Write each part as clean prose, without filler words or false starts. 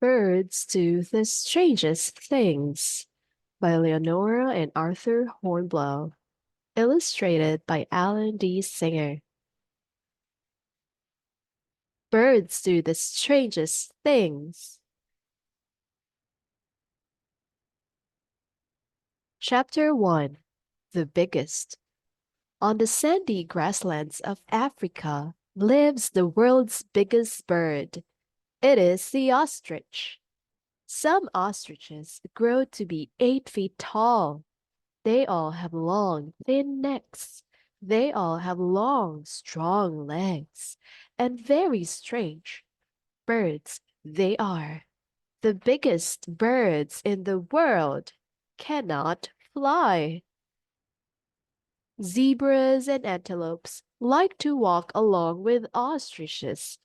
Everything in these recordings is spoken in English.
Birds do the strangest things by Leonora and Arthur Hornblow, illustrated by Alan D. Singer. Birds do the strangest things. Chapter 1. The Biggest. On the sandy grasslands of Africa lives the world's biggest bird. It is the ostrich. Some ostriches grow to be 8 feet tall. They all have long, thin necks. They all have long, strong legs. And very strange birds they are. The biggest birds in the world cannot fly. Zebras and antelopes like to walk along with ostriches.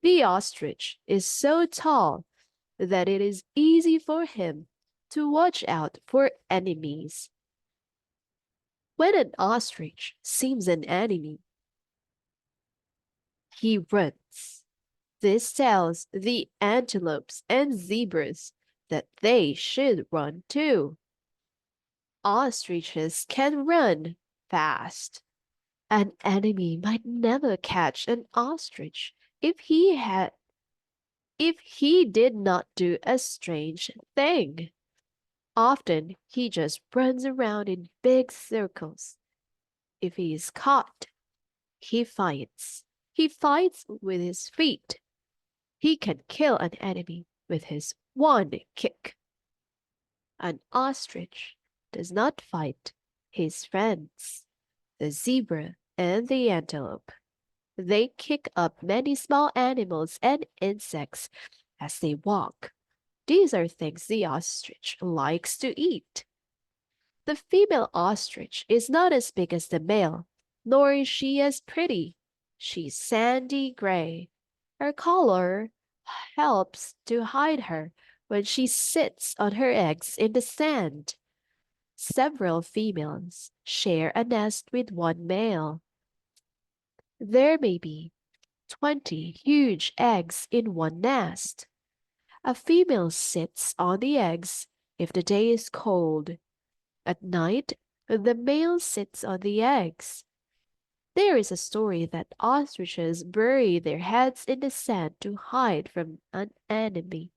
The ostrich is so tall that it is easy for him to watch out for enemies. When an ostrich sees an enemy, he runs. This tells the antelopes and zebras that they should run too. Ostriches can run fast. An enemy might never catch an ostrich if he did not do a strange thing. Often he just runs around in big circles. If he is caught, he fights. He fights with his feet. He can kill an enemy with his one kick. An ostrich does not fight his friends, the zebra and the antelope. They kick up many small animals and insects as they walk. These are things the ostrich likes to eat. The female ostrich is not as big as the male, nor is she as pretty. She's sandy gray. Her color helps to hide her when she sits on her eggs in the sand. Several females share a nest with one male. There may be 20 huge eggs in one nest. A female sits on the eggs if the day is cold. At night, the male sits on the eggs. There is a story that ostriches bury their heads in the sand to hide from an enemy.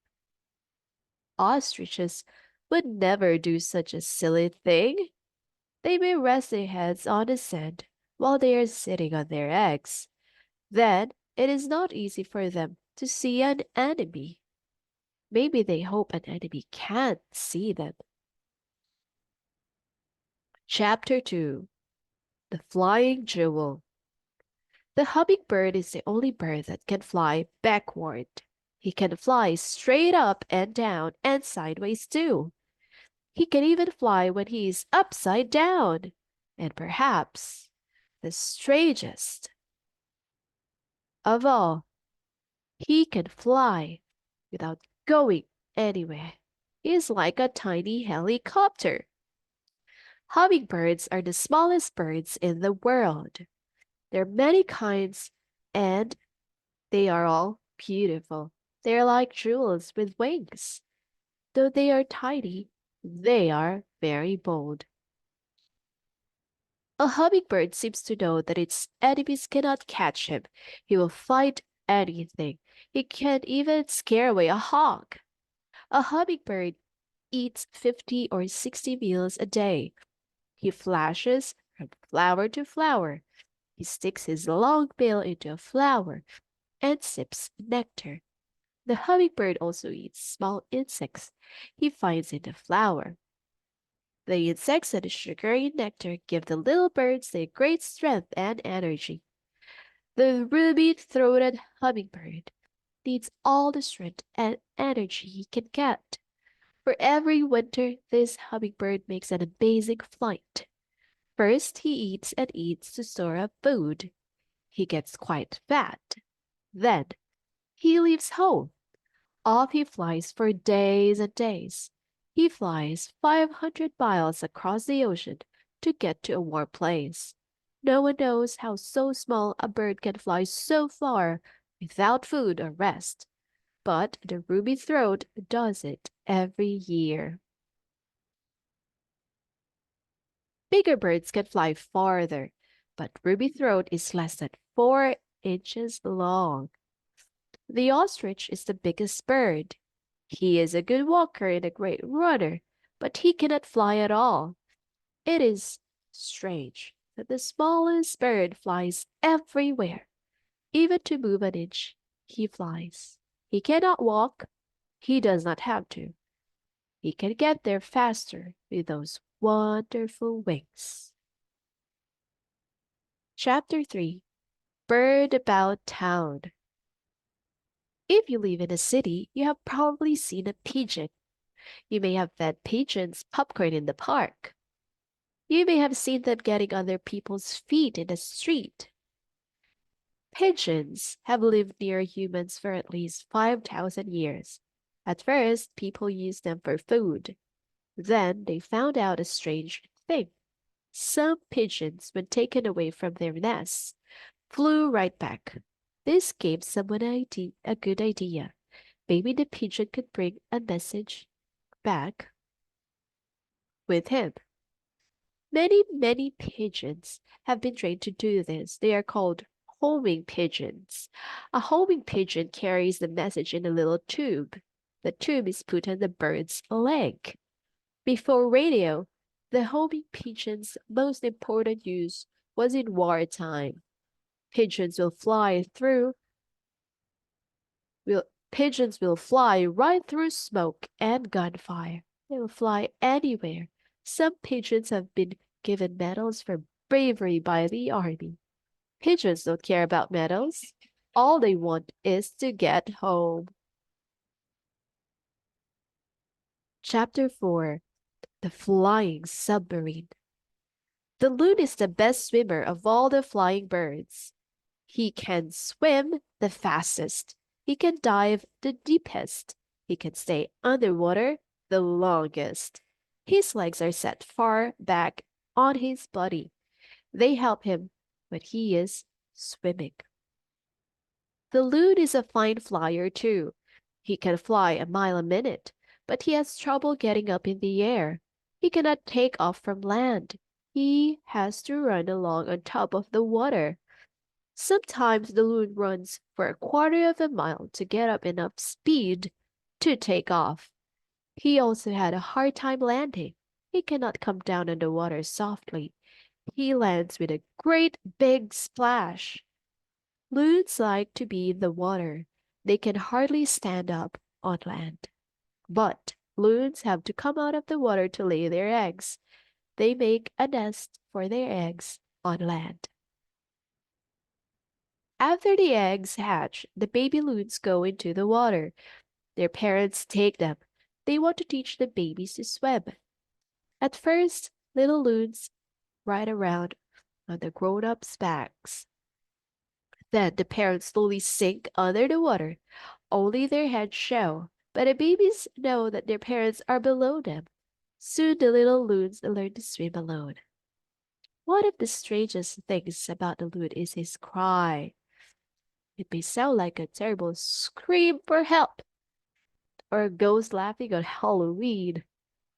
Ostriches would never do such a silly thing. They may rest their heads on the sand while they are sitting on their eggs. Then it is not easy for them to see an enemy. Maybe they hope an enemy can't see them. Chapter 2. The Flying Jewel. The hummingbird is the only bird that can fly backward. He can fly straight up and down and sideways too. He can even fly when he is upside down. And perhaps the strangest of all, he can fly without going anywhere. He is like a tiny helicopter. Hummingbirds are the smallest birds in the world. There are many kinds and they are all beautiful. They are like jewels with wings. Though they are tiny, they are very bold. A hummingbird seems to know that its enemies cannot catch him. He will fight anything. He can even scare away a hawk. A hummingbird eats 50 or 60 meals a day. He flashes from flower to flower. He sticks his long bill into a flower and sips nectar. The hummingbird also eats small insects he finds in the flower. The insects and the sugary nectar give the little birds their great strength and energy. The ruby-throated hummingbird needs all the strength and energy he can get. For every winter, this hummingbird makes an amazing flight. First, he eats and eats to store up food. He gets quite fat. Then, he leaves home. Off he flies for days and days. He flies 500 miles across the ocean to get to a warm place. No one knows how so small a bird can fly so far without food or rest. but the ruby-throat does it every year. Bigger birds can fly farther, but ruby-throat is less than 4 inches long. The ostrich is the biggest bird. He is a good walker and a great runner, but he cannot fly at all. It is strange that the smallest bird flies everywhere. Even to move an inch, he flies. He cannot walk. He does not have to. He can get there faster with those wonderful wings. Chapter 3. Bird About Town. If you live in a city, you have probably seen a pigeon. You may have fed pigeons popcorn in the park. You may have seen them getting on their people's feet in the street. Pigeons have lived near humans for at least 5,000 years. At first, people used them for food. Then they found out a strange thing. Some pigeons, when taken away from their nests, flew right back. This gave someone a good idea. Maybe the pigeon could bring a message back with him. Many pigeons have been trained to do this. They are called homing pigeons. A homing pigeon carries the message in a little tube. The tube is put on the bird's leg. Before radio, the homing pigeon's most important use was in wartime. Pigeons will fly through Pigeons will fly right through smoke and gunfire. They will fly anywhere. Some pigeons have been given medals for bravery by the army. Pigeons don't care about medals. All they want is to get home. Chapter 4. The Flying Submarine. The loon is the best swimmer of all the flying birds. He can swim the fastest. He can dive the deepest. He can stay underwater the longest. His legs are set far back on his body. They help him when he is swimming. The loon is a fine flyer too. He can fly a mile a minute, but he has trouble getting up in the air. He cannot take off from land. He has to run along on top of the water. Sometimes the loon runs for a quarter of a mile to get up enough speed to take off. He also had a hard time landing. He cannot come down on the water softly. He lands with a great big splash. Loons like to be in the water. They can hardly stand up on land. But loons have to come out of the water to lay their eggs. They make a nest for their eggs on land. After the eggs hatch, the baby loons go into the water. Their parents take them. They want to teach the babies to swim. At first, little loons ride around on the grown-ups' backs. Then the parents slowly sink under the water. Only their heads show, but the babies know that their parents are below them. Soon the little loons learn to swim alone. One of the strangest things about the loon is his cry. It may sound like a terrible scream for help or a ghost laughing on Halloween.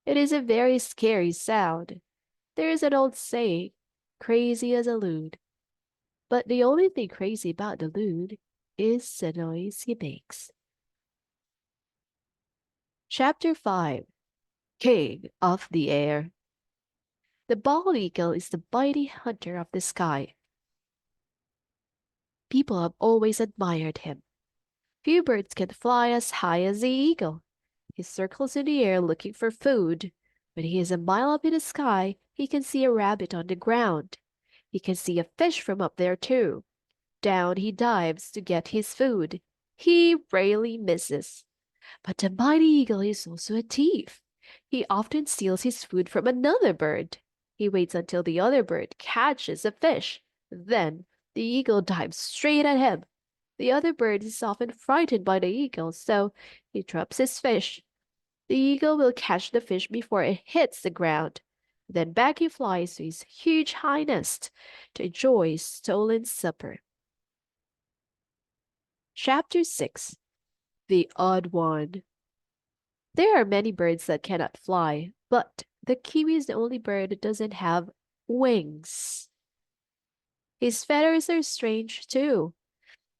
It is a very scary sound. There is an old saying, crazy as a loon. But the only thing crazy about the loon is the noise he makes. Chapter 5. King of the Air. The bald eagle is the mighty hunter of the sky. People have always admired him. Few birds can fly as high as the eagle. He circles in the air looking for food. When he is a mile up in the sky, he can see a rabbit on the ground. He can see a fish from up there too. Down he dives to get his food. He rarely misses. But the mighty eagle is also a thief. He often steals his food from another bird. He waits until the other bird catches a fish. Then the eagle dives straight at him. The other bird is often frightened by the eagle, so he drops his fish. The eagle will catch the fish before it hits the ground. Then back he flies to his huge high nest to enjoy his stolen supper. Chapter 6. The odd one. There are many birds that cannot fly, but the kiwi is the only bird that doesn't have wings. His feathers are strange too.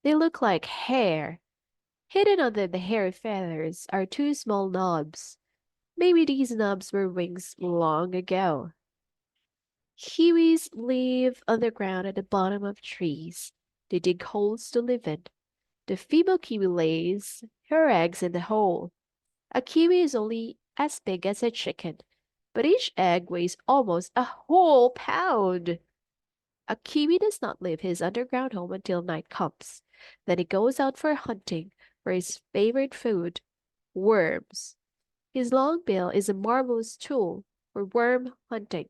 They look like hair. Hidden under the hairy feathers are two small knobs. Maybe these knobs were wings long ago. Kiwis live underground at the bottom of trees. They dig holes to live in. The female kiwi lays her eggs in the hole. A kiwi is only as big as a chicken, but each egg weighs almost a whole pound. A kiwi does not leave his underground home until night comes. Then he goes out for hunting for his favorite food, worms. His long bill is a marvelous tool for worm hunting.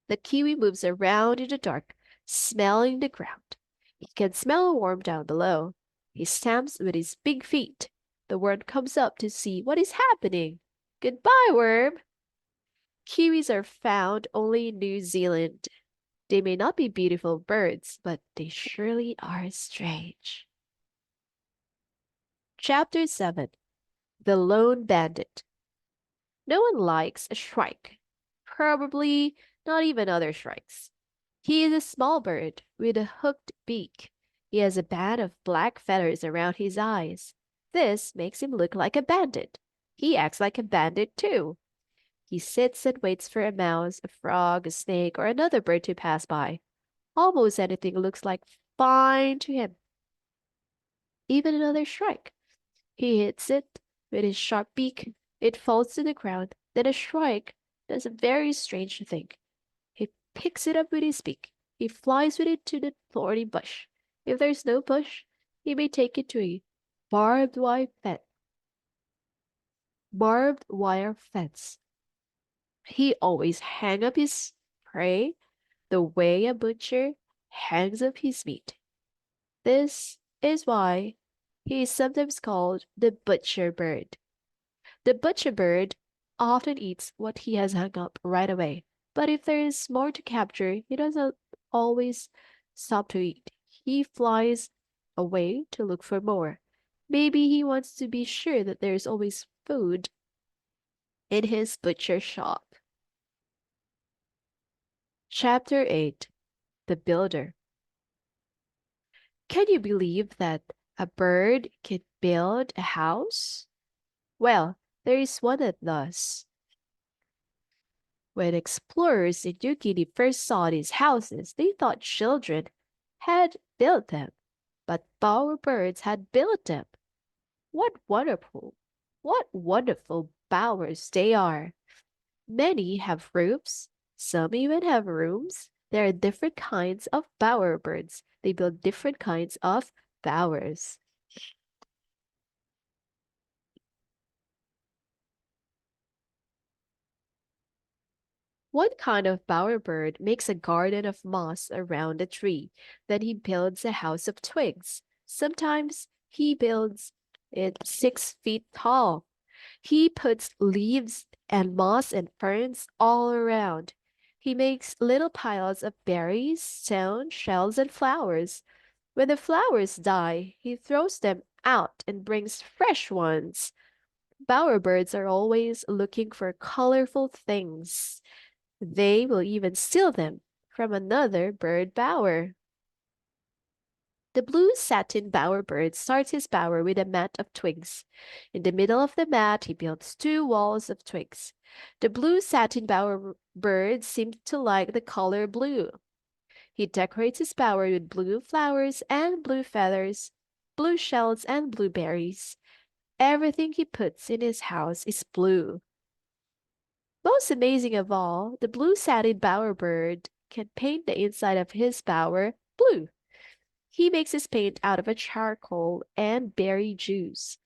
The kiwi moves around in the dark, smelling the ground. He can smell a worm down below. He stamps with his big feet. The worm comes up to see what is happening. Goodbye, worm. Kiwis are found only in New Zealand. They may not be beautiful birds, but they surely are strange. Chapter 7. The Lone Bandit. No one likes a shrike. Probably not even other shrikes. He is a small bird with a hooked beak. He has a band of black feathers around his eyes. This makes him look like a bandit. He acts like a bandit too. He sits and waits for a mouse, a frog, a snake, or another bird to pass by. Almost anything looks like fine to him. Even another shrike. He hits it with his sharp beak. It falls to the ground. Then a shrike does a very strange thing. He picks it up with his beak. He flies with it to the thorny bush. If there's no bush, he may take it to a barbed wire fence. Barbed wire fence. He always hang up his prey the way a butcher hangs up his meat. This is why he is sometimes called the butcher bird. The butcher bird often eats what he has hung up right away, but if there is more to capture, he doesn't always stop to eat. He flies away to look for more. Maybe he wants to be sure that there is always food in his butcher shop. Chapter 8. The Builder. Can you believe that a bird can build a house? Well, there is one that does. When explorers in New Guinea first saw these houses, they thought children had built them, but bowerbirds had built them. What wonderful bowers they are! Many have roofs, some even have rooms. There are different kinds of bowerbirds. They build different kinds of bowers. One kind of bowerbird makes a garden of moss around a tree. Then he builds a house of twigs. Sometimes he builds it 6 feet tall. He puts leaves and moss and ferns all around. He makes little piles of berries, stone, shells, and flowers. When the flowers die, he throws them out and brings fresh ones. Bowerbirds are always looking for colorful things. They will even steal them from another bird bower. The blue satin bowerbird starts his bower with a mat of twigs. In the middle of the mat, he builds 2 walls of twigs. The blue satin bowerbird seems to like the color blue. He decorates his bower with blue flowers and blue feathers, blue shells and blueberries. Everything he puts in his house is blue. Most amazing of all, the blue satin bowerbird can paint the inside of his bower blue. He makes his paint out of a charcoal and berry juice.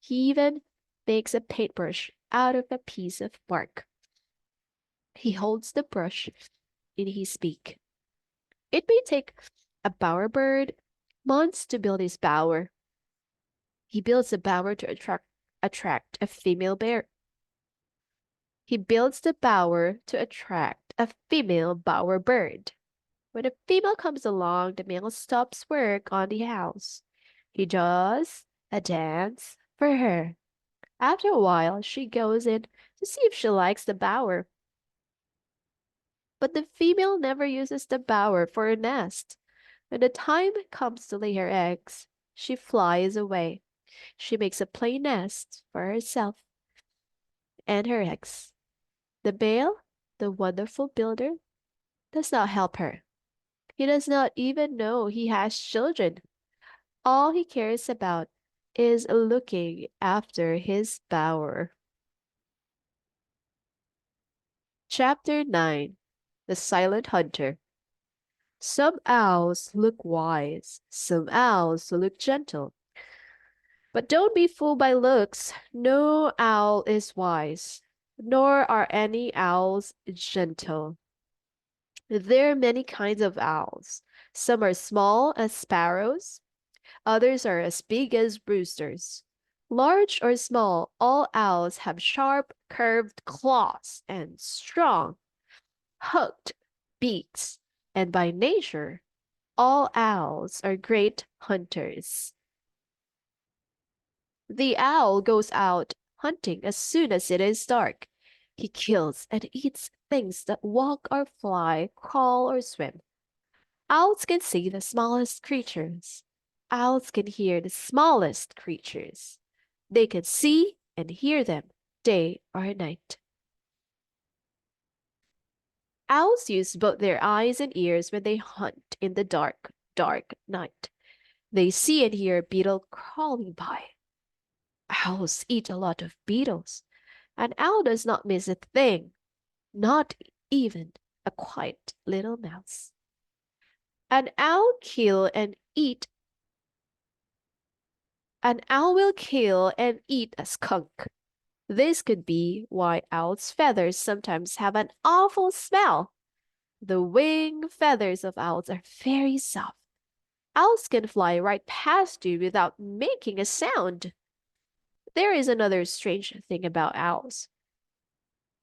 He even makes a paintbrush out of a piece of bark. He holds the brush in his beak. It may take a bowerbird months to build his bower. He builds a bower to attract a female bear. He builds the bower to attract a female bowerbird. When a female comes along, the male stops work on the house. He does A dance? For her. After a while, she goes in to see if she likes the bower. But the female never uses the bower for a nest. When the time comes to lay her eggs, she flies away. She makes a plain nest for herself and her eggs. The male, the wonderful builder, does not help her. He does not even know he has children. All he cares about is looking after his bower. Chapter 9. The Silent Hunter. Some owls look wise, some owls look gentle. But don't be fooled by looks. No owl is wise, nor are any owls gentle. There are many kinds of owls. Some are small as sparrows, others are as big as roosters. Large or small, all owls have sharp, curved claws and strong, hooked beaks, and by nature, all owls are great hunters. The owl goes out hunting as soon as it is dark. He kills and eats things that walk or fly, crawl or swim. Owls can see the smallest creatures. Owls can hear the smallest creatures. They can see and hear them day or night. Owls use both their eyes and ears when they hunt in the dark, dark night. They see and hear a beetle crawling by. Owls eat a lot of beetles. An owl does not miss a thing, not even a quiet little mouse. An owl kill and eat An owl will kill and eat a skunk. This could be why owls' feathers sometimes have an awful smell. The wing feathers of owls are very soft. Owls can fly right past you without making a sound. There is another strange thing about owls.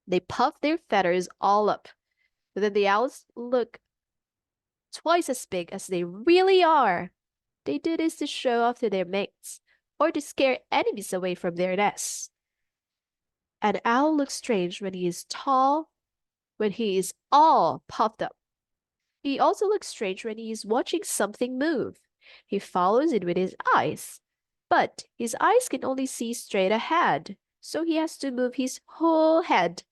They puff their feathers all up. Then the owls look twice as big as they really are. They do this to show off to their mates or to scare enemies away from their nests. An owl looks strange when he is tall, when he is all puffed up. He also looks strange when he is watching something move. He follows it with his eyes, but his eyes can only see straight ahead, so he has to move his whole head.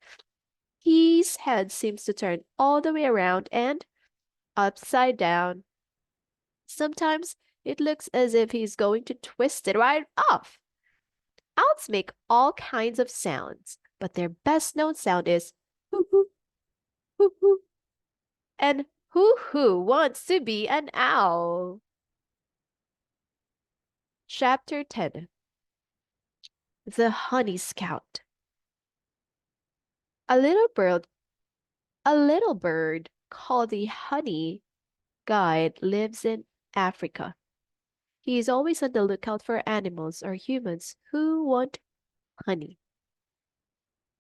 His head seems to turn all the way around and upside down. Sometimes it looks as if he's going to twist it right off. Owls make all kinds of sounds, but their best known sound is hoo hoo hoo hoo. And who wants to be an owl? Chapter 10. The Honey Scout. A little bird, a little bird called the honey guide lives in Africa. He is always on the lookout for animals or humans who want honey.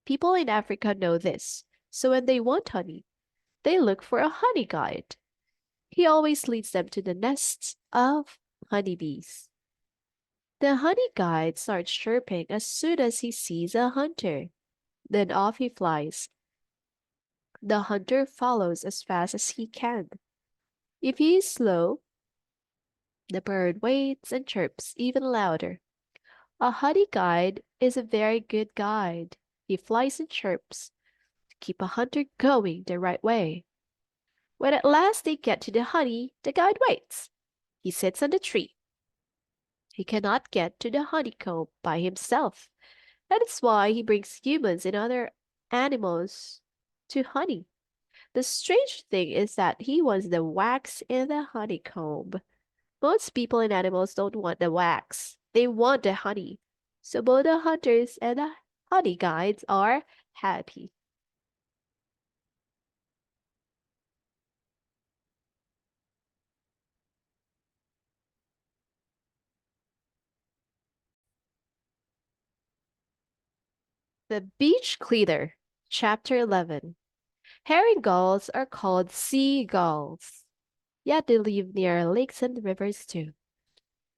People in Africa know this, so when they want honey, they look for a honey guide. He always leads them to the nests of honeybees. The honey guide starts chirping as soon as he sees a hunter. Then off he flies. The hunter follows as fast as he can. If he is slow, the bird waits and chirps even louder. A honey guide is a very good guide. He flies and chirps to keep a hunter going the right way. When at last they get to the honey, the guide waits. He sits on the tree. He cannot get to the honeycomb by himself. That is why he brings humans and other animals to honey. The strange thing is that he wants the wax in the honeycomb. Most people and animals don't want the wax. They want the honey. So both the hunters and the honey guides are happy. The Beach Cleaner, Chapter 11. Herring gulls are called sea gulls, yet they live near lakes and rivers too.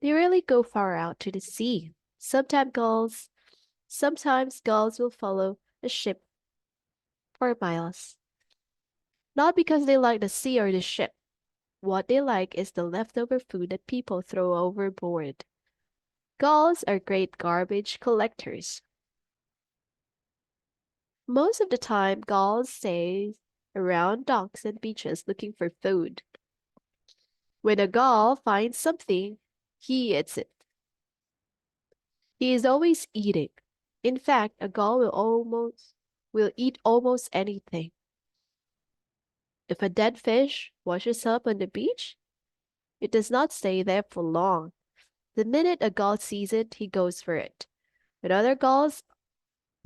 They rarely go far out to the sea. Sometimes gulls will follow a ship for miles. Not because they like the sea or the ship. What they like is the leftover food that people throw overboard. Gulls are great garbage collectors. Most of the time, gulls stay around docks and beaches looking for food. When a gull finds something, he eats it. He is always eating. In fact, a gull will eat almost anything. If a dead fish washes up on the beach, it does not stay there for long. The minute a gull sees it, he goes for it. When other gulls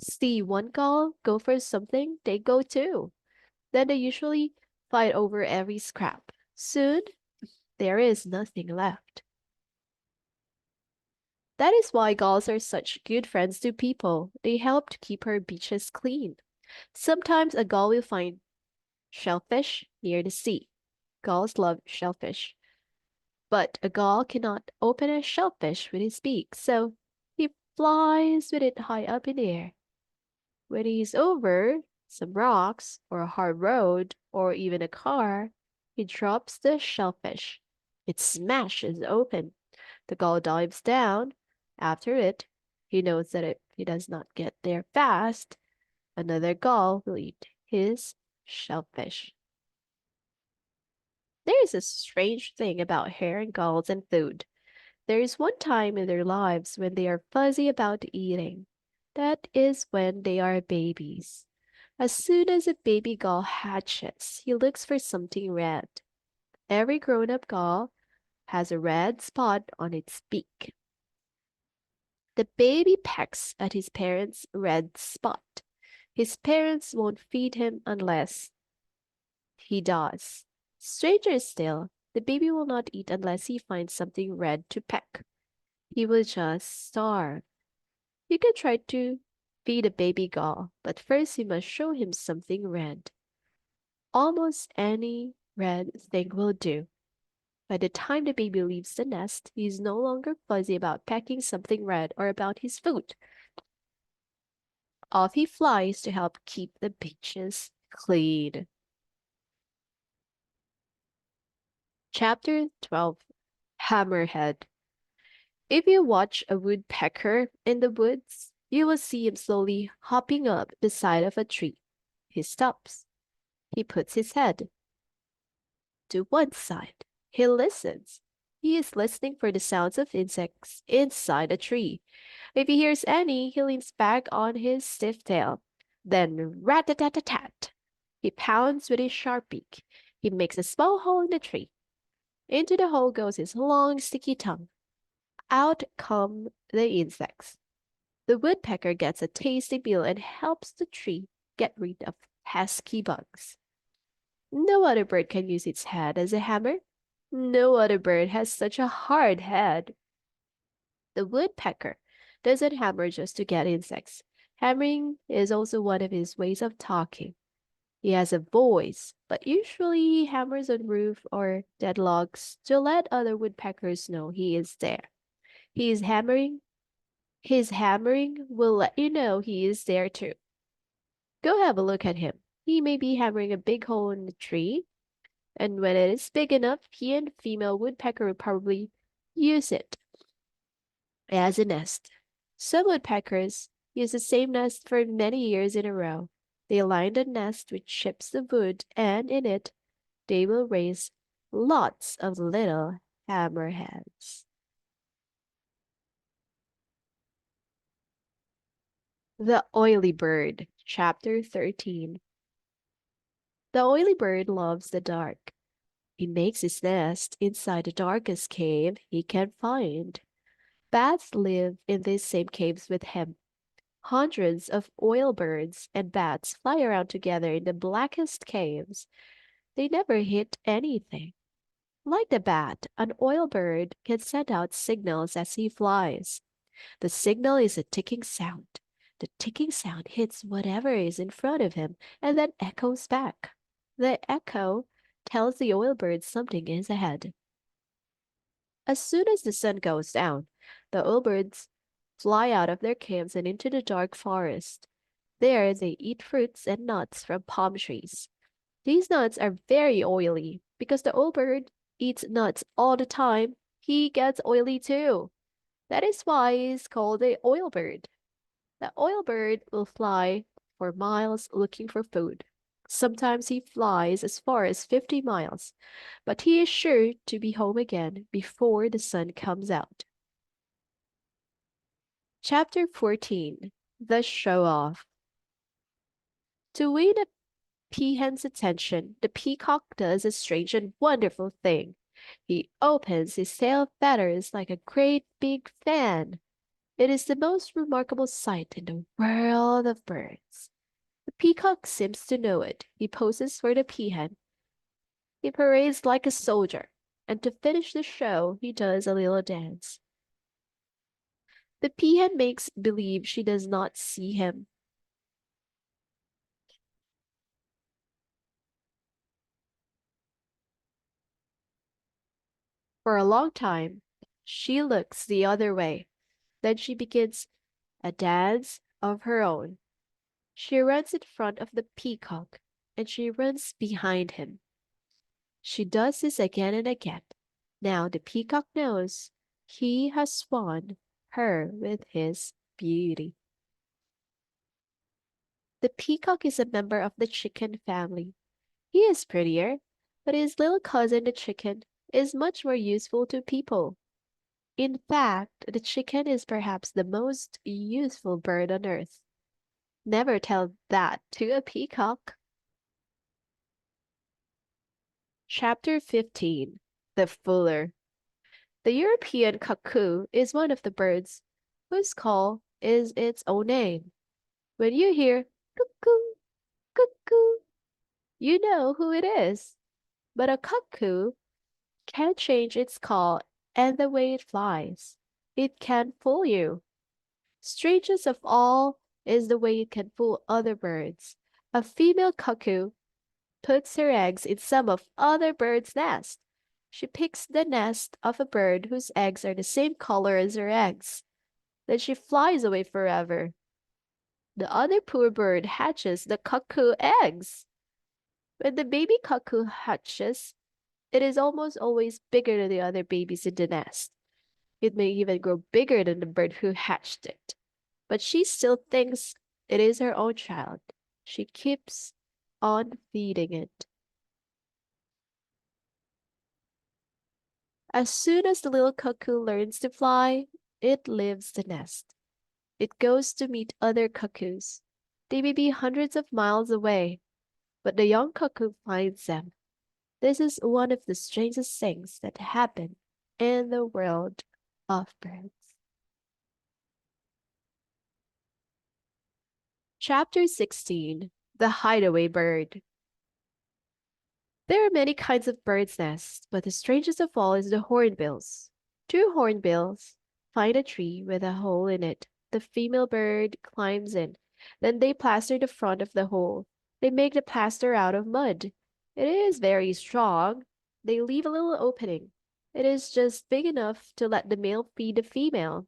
see one gull go for something, they go too. Then they usually fight over every scrap. Soon, there is nothing left. That is why gulls are such good friends to people. They help to keep our beaches clean. Sometimes a gull will find shellfish near the sea. Gulls love shellfish. But a gull cannot open a shellfish with his beak, so he flies with it high up in the air. When he's over some rocks, or a hard road, or even a car, he drops the shellfish. It smashes open. The gull dives down. After it, he knows that if he does not get there fast, another gull will eat his shellfish. There is a strange thing about herring gulls and food. There is one time in their lives when they are fuzzy about eating. That is when they are babies. As soon as a baby gull hatches, he looks for something red. Every grown-up gull has a red spot on its beak. The baby pecks at his parents' red spot. His parents won't feed him unless he does. Stranger still, the baby will not eat unless he finds something red to peck. He will just starve. You can try to feed a baby gull, but first you must show him something red. Almost any red thing will do. By the time the baby leaves the nest, he is no longer fuzzy about pecking something red or about his food. Off he flies to help keep the beaches clean. Chapter 12. Hammerhead. If you watch a woodpecker in the woods, you will see him slowly hopping up the side of a tree. He stops. He puts his head to one side. He listens. He is listening for the sounds of insects inside a tree. If he hears any, he leans back on his stiff tail. Then rat-a-tat-tat-tat. He pounds with his sharp beak. He makes a small hole in the tree. Into the hole goes his long, sticky tongue. Out come the insects. The woodpecker gets a tasty meal and helps the tree get rid of pesky bugs. No other bird can use its head as a hammer. No other bird has such a hard head. The woodpecker doesn't hammer just to get insects. Hammering is also one of his ways of talking. He has a voice, but usually he hammers on roof or dead logs to let other woodpeckers know he is there. He is hammering. His hammering will let you know he is there too. Go have a look at him. He may be hammering a big hole in the tree, and when it is big enough, he and female woodpecker will probably use it as a nest. Some woodpeckers use the same nest for many years in a row. They line the nest with chips of wood, and in it they will raise lots of little hammerheads. The Oily Bird, Chapter 13. The oily bird loves the dark. He makes his nest inside the darkest cave he can find. Bats live in these same caves with him. Hundreds of oil birds and bats fly around together in the blackest caves. They never hit anything. Like the bat, an oil bird can send out signals as he flies. The signal is a ticking sound. The ticking sound hits whatever is in front of him and then echoes back. The echo tells the oil bird something is ahead. As soon as the sun goes down, the old birds fly out of their caves and into the dark forest. There they eat fruits and nuts from palm trees. These nuts are very oily because the old bird eats nuts all the time. He gets oily too. That is why he's called the oil bird. The oil bird will fly for miles looking for food. Sometimes he flies as far as 50 miles, but he is sure to be home again before the sun comes out. Chapter 14. The Show Off. To win a peahen's attention, the peacock does a strange and wonderful thing. He opens his tail feathers like a great big fan. It is the most remarkable sight in the world of birds. The peacock seems to know it. He poses for the peahen. He parades like a soldier, and to finish the show, he does a little dance. The peahen makes believe she does not see him. For a long time, she looks the other way. Then she begins a dance of her own. She runs in front of the peacock, and she runs behind him. She does this again and again. Now the peacock knows he has won her with his beauty. The peacock is a member of the chicken family. He is prettier, but his little cousin, the chicken, is much more useful to people. In fact, the chicken is perhaps the most useful bird on earth. Never tell that to a peacock. Chapter 15. The Fuller. The European cuckoo is one of the birds whose call is its own name. When you hear cuckoo, cuckoo, you know who it is. But a cuckoo can change its call and the way it flies. It can fool you. Strangest of all is the way it can fool other birds. A female cuckoo puts her eggs in some of other birds' nests. She picks the nest of a bird whose eggs are the same color as her eggs. Then she flies away forever. The other poor bird hatches the cuckoo eggs. When the baby cuckoo hatches, it is almost always bigger than the other babies in the nest. It may even grow bigger than the bird who hatched it. But she still thinks it is her own child. She keeps on feeding it. As soon as the little cuckoo learns to fly, it leaves the nest. It goes to meet other cuckoos. They may be hundreds of miles away, but the young cuckoo finds them. This is one of the strangest things that happen in the world of birds. Chapter 16. The Hideaway Bird. There are many kinds of birds' nests, but the strangest of all is the hornbills. Two hornbills find a tree with a hole in it. The female bird climbs in. Then they plaster the front of the hole. They make the plaster out of mud. It is very strong. They leave a little opening. It is just big enough to let the male feed the female.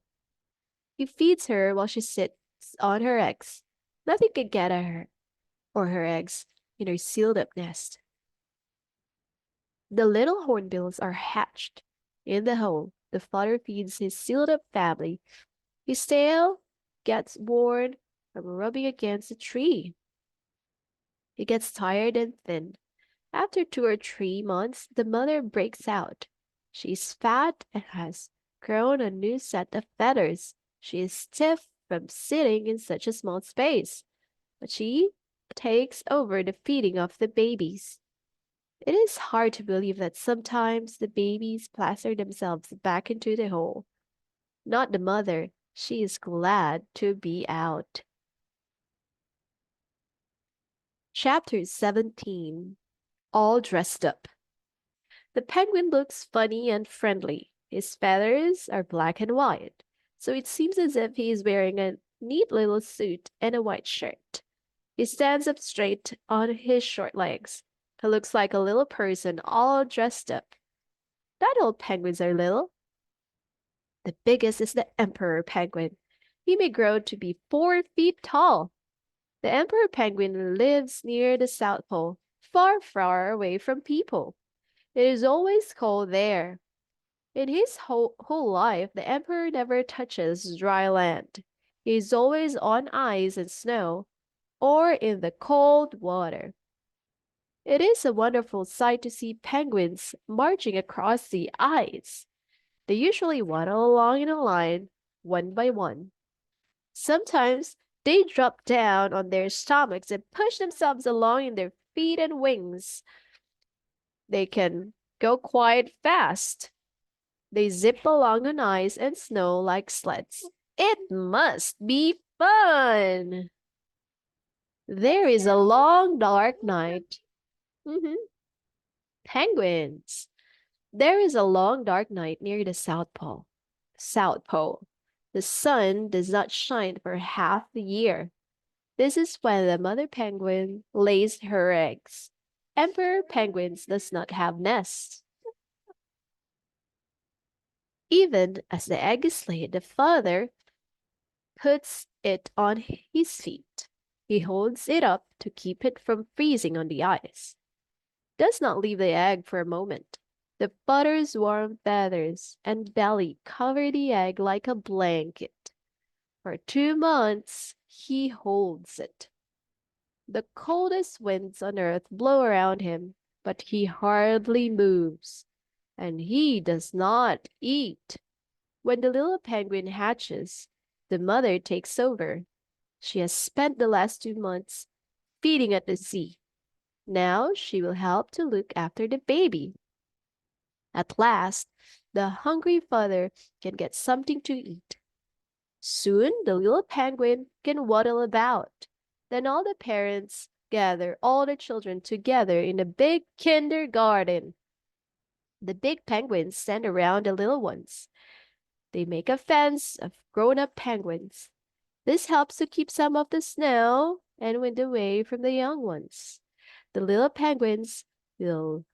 He feeds her while she sits on her eggs. Nothing can get at her or her eggs in her sealed up nest. The little hornbills are hatched in the hole. The father feeds his sealed up family. His tail gets worn from rubbing against the tree. He gets tired and thin. After 2 or 3 months, the mother breaks out. She is fat and has grown a new set of feathers. She is stiff from sitting in such a small space, but she takes over the feeding of the babies. It is hard to believe that sometimes the babies plaster themselves back into the hole. Not the mother. She is glad to be out. Chapter 17. All Dressed Up. The penguin looks funny and friendly. His feathers are black and white, so it seems as if he is wearing a neat little suit and a white shirt. He stands up straight on his short legs. He looks like a little person all dressed up. Not all penguins are little. The biggest is the emperor penguin. He may grow to be 4 feet tall. The emperor penguin lives near the South Pole, far, far away from people. It is always cold there. In his whole life, the emperor never touches dry land. He is always on ice and snow, or in the cold water. It is a wonderful sight to see penguins marching across the ice. They usually waddle along in a line, one by one. Sometimes they drop down on their stomachs and push themselves along in their feet and wings. They can go quite fast. They zip along on ice and snow like sleds. It must be fun. There is a long dark night. Mhm. Penguins. There is a long dark night near the South Pole. South Pole. The sun does not shine for half the year. This is when the mother penguin lays her eggs. Emperor penguins does not have nests. Even as the egg is laid, the father puts it on his feet. He holds it up to keep it from freezing on the ice. Does not leave the egg for a moment. The father's warm feathers and belly cover the egg like a blanket. For 2 months, he holds it. The coldest winds on earth blow around him, but he hardly moves, and he does not eat. When the little penguin hatches, the mother takes over. She has spent the last 2 months feeding at the sea. Now she will help to look after the baby. At last, the hungry father can get something to eat. Soon the little penguin can waddle about. Then all the parents gather all the children together in a big kindergarten. The big penguins stand around the little ones. They make a fence of grown-up penguins. This helps to keep some of the snow and wind away from the young ones. The little penguins will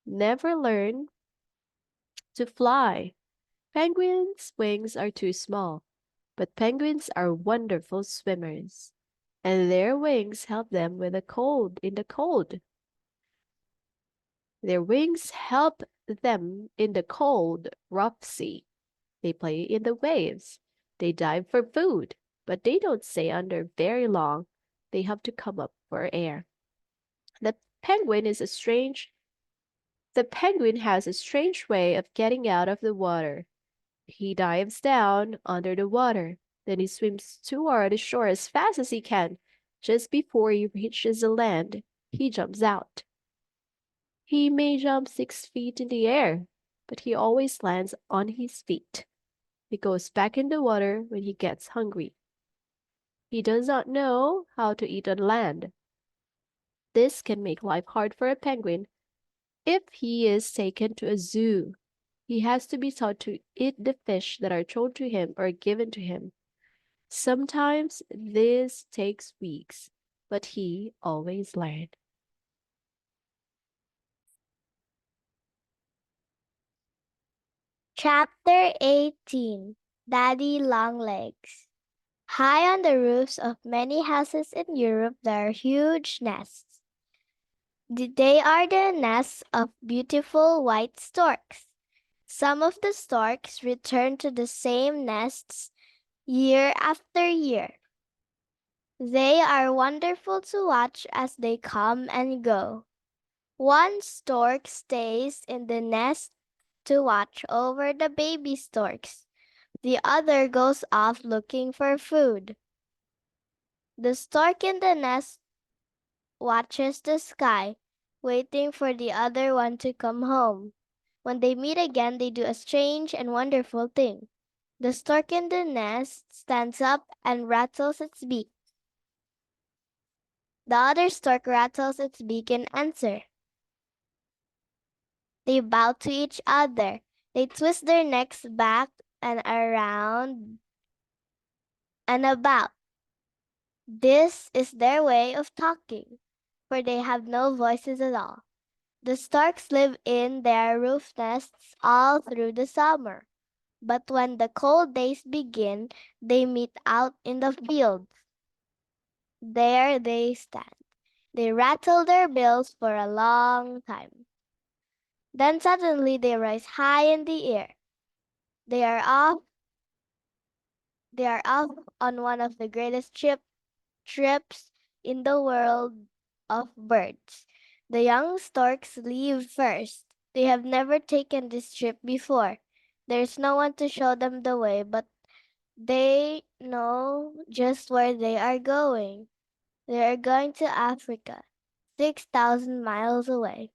never learn to fly. Penguins' wings are too small, but penguins are wonderful swimmers, and their wings help them with the cold in the cold. Their wings help them in the cold, rough sea. They play in the waves. They dive for food, but they don't stay under very long. They have to come up for air. The penguin is a strange the penguin has a strange way of getting out of the water. He dives down under the water. Then he swims toward the shore as fast as he can. Just before he reaches the land, he jumps out. He may jump 6 feet in the air, but he always lands on his feet. He goes back in the water when he gets hungry. He does not know how to eat on land. This can make life hard for a penguin if he is taken to a zoo. He has to be taught to eat the fish that are thrown to him or given to him. Sometimes this takes weeks, but he always learned. Chapter 18 Daddy Longlegs. High on the roofs of many houses in Europe there are huge nests. They are the nests of beautiful white storks. Some of the storks return to the same nests year after year. They are wonderful to watch as they come and go. One stork stays in the nest to watch over the baby storks. The other goes off looking for food. The stork in the nest watches the sky, waiting for the other one to come home. When they meet again, they do a strange and wonderful thing. The stork in the nest stands up and rattles its beak. The other stork rattles its beak in answer. They bow to each other. They twist their necks back and around and about. This is their way of talking, for they have no voices at all. The storks live in their roof nests all through the summer. But when the cold days begin, they meet out in the fields. There they stand. They rattle their bills for a long time. Then suddenly they rise high in the air. They are off. They are off on one of the greatest trips in the world of birds. The young storks leave first. They have never taken this trip before. There is no one to show them the way, but they know just where they are going. They are going to Africa, 6,000 miles away.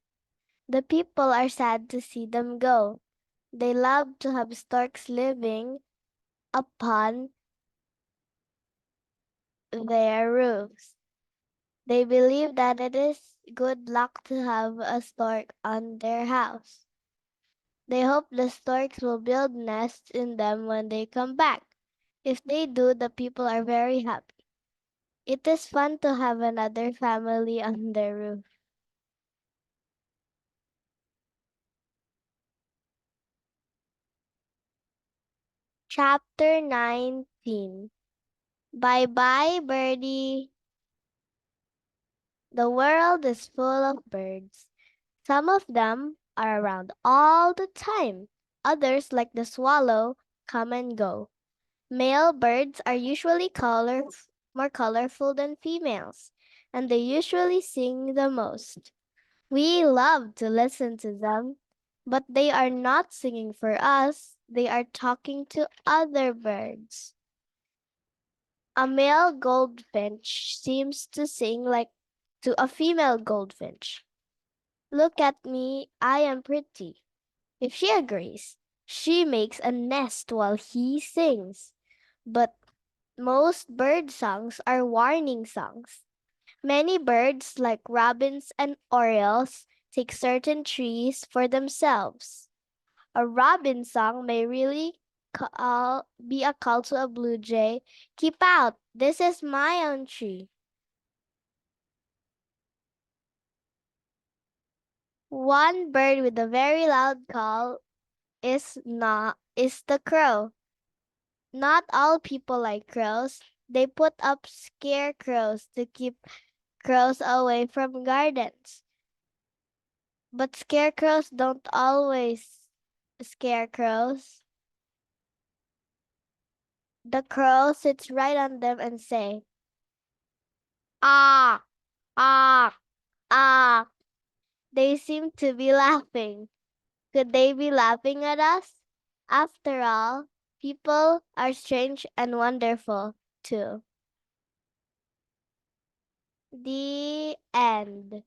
The people are sad to see them go. They love to have storks living upon their roofs. They believe that it is good luck to have a stork on their house. They hope the storks will build nests in them when they come back. If they do, the people are very happy. It is fun to have another family on their roof. Chapter 19. Bye bye, birdie. The world is full of birds. Some of them are around all the time. Others, like the swallow, come and go. Male birds are usually more colorful than females, and they usually sing the most. We love to listen to them, but they are not singing for us. They are talking to other birds. A male goldfinch seems to sing like to a female goldfinch. Look at me, I am pretty. If she agrees, she makes a nest while he sings. But most bird songs are warning songs. Many birds, like robins and orioles, take certain trees for themselves. A robin song may really be a call to a blue jay. Keep out! This is my own tree. One bird with a very loud call is the crow. Not all people like crows. They put up scarecrows to keep crows away from gardens. But scarecrows don't always scare crows. The crow sits right on them and say, ah, ah, ah. They seem to be laughing. Could they be laughing at us? After all, people are strange and wonderful too. The end.